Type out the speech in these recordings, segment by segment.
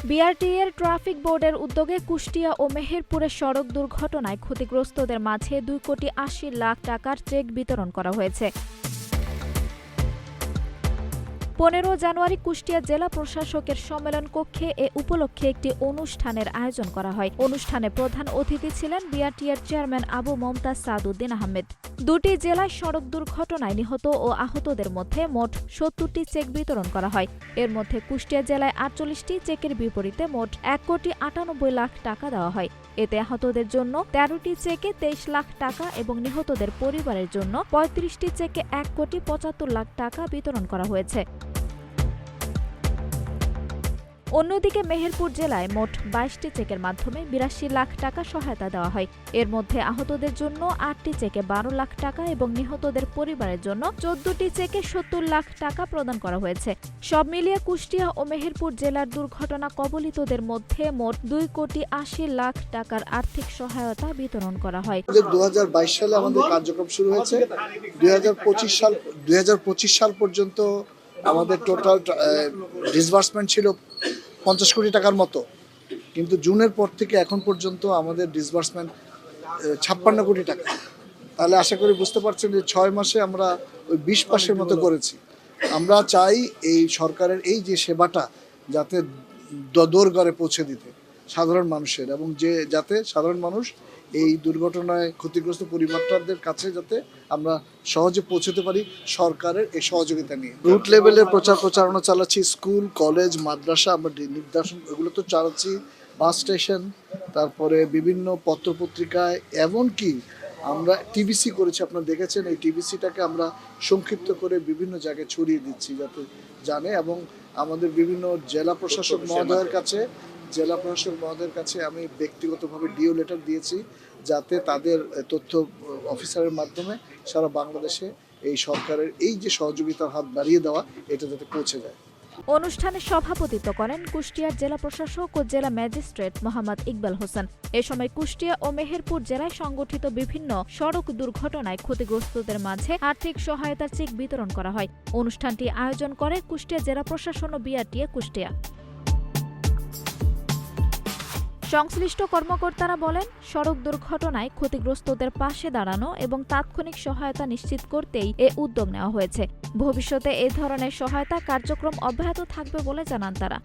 বিআরটিএর traffic বোর্ডের উদ্যোগে কুষ্টিয়া ও মেহেরপুরের সড়ক দুর্ঘটনায় ক্ষতিগ্রস্তদের মাঝে 2,80,00,000 টাকার চেক বিতরণ করা হয়েছে। 15 জানুয়ারি কুষ্টিয়া জেলা প্রশাসকের সম্মেলন কক্ষে এ উপলক্ষে একটি অনুষ্ঠানের আয়োজন করা হয়। অনুষ্ঠানে প্রধান অতিথি ছিলেন বিআরটিএর চেয়ারম্যান আবু মমতাজ সাদউদ্দিন আহমেদ। দুটি জেলায় সড়ক দুর্ঘটনায় নিহত ও আহতদের মধ্যে মোট 70টি চেক বিতরণ করা হয়। এর মধ্যে কুষ্টিয়া জেলায় 48টি চেকের বিপরীতে মোট 1,98,00,000 টাকা দেওয়া হয়। এতে আহতদের জন্য 13টি চেকে 23 লাখ টাকা এবং নিহতদের পরিবারের জন্য 35টি চেকে 1,75,00,000 টাকা বিতরণ করা হয়েছে। অন্যদিকে মেহেরপুর জেলায় মোট 22টি চেকের মাধ্যমে 82 লাখ টাকা সহায়তা দেওয়া হয়। এর মধ্যে আহতদের জন্য 8টি চেকে 12 লাখ টাকা এবং নিহতদের পরিবারের জন্য 14টি চেকে 70 লাখ টাকা প্রদান করা হয়েছে। সব মিলিয়ে কুষ্টিয়া ও মেহেরপুর জেলার দুর্ঘটনা কবলিতদের মধ্যে মোট 2,80,00,000 টাকার আর্থিক সহায়তা বিতরণ করা হয়। 2022 সালে আমাদের কার্যক্রম শুরু হয়েছে। 2025 সাল পর্যন্ত আমাদের টোটাল ডিসবার্সমেন্ট ছিল 50 কোটি টাকার মতো, কিন্তু জুনের পর থেকে এখন পর্যন্ত আমাদের ডিসবার্সমেন্ট 56 কোটি টাকা। তাহলে আশা করি বুঝতে পারছেন যে 6 মাসে আমরা ওই 20% মতো করেছি। আমরা চাই এই সরকারের এই যে সেবাটা যাতে দোরগড়ে পৌঁছে দিতে সাধারণ মানুষের, এবং যাতে সাধারণ মানুষ এই দুর্ঘটনায় ক্ষতিগ্রস্ত পরিবারদের কাছে যাতে আমরা সহজে পৌঁছতে পারি সরকারের এই সহযোগিতা নিয়ে। রুট লেভেলের প্রচারণা চালাচ্ছি, স্কুল কলেজ মাদ্রাসা আমরা নির্দেশন এগুলো তো চালাচ্ছি, বাস স্টেশন, তারপরে বিভিন্ন পত্রপত্রিকায়, এমনকি আমরা টিভিসি করেছি। আপনারা দেখেছেন এই টিভিসিটাকে আমরা সংক্ষিপ্ত করে বিভিন্ন জায়গায় ছড়িয়ে দিচ্ছি যাতে জানে, এবং আমাদের বিভিন্ন জেলা প্রশাসক মহোদয়ের কাছে আমি ব্যক্তিগতভাবে ডিও লেটার দিয়েছি যাতে তাদের তথ্য অফিসারের মাধ্যমে সারা বাংলাদেশে এই সরকারের এই যে সহযোগিতার হাত বাড়িয়ে দেওয়া এটা যাতে পৌঁছে যায়। অনুষ্ঠানে সভাপতিত্ব করেন কুষ্টিয়ার জেলা প্রশাসক ও জেলা ম্যাজিস্ট্রেট মোহাম্মদ ইকবাল হোসেন। এ সময় কুষ্টিয়া ও মেহেরপুর জেলায় সংগঠিত বিভিন্ন সড়ক দুর্ঘটনায় ক্ষতিগ্রস্তদের মাঝে আর্থিক সহায়তার চেক বিতরণ করা হয়। অনুষ্ঠানটি আয়োজন করে কুষ্টিয়া জেলা প্রশাসন ও বিআরটিএ কুষ্টিয়া। সংশ্লিষ্ট কর্মকর্তারা বলেন, সড়ক দুর্ঘটনায় ক্ষতিগ্রস্তদের পাশে দাঁড়ানো এবং তাৎক্ষণিক সহায়তা নিশ্চিত করতেই এ উদ্যোগ নেওয়া হয়েছে। ভবিষ্যতে এ ধরনের সহায়তা কার্যক্রম অব্যাহত থাকবে বলে জানান তারা।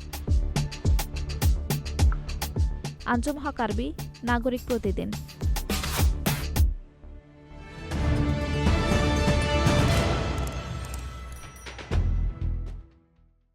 আঞ্জুম হক আরবি, নাগরিক প্রতিদিন।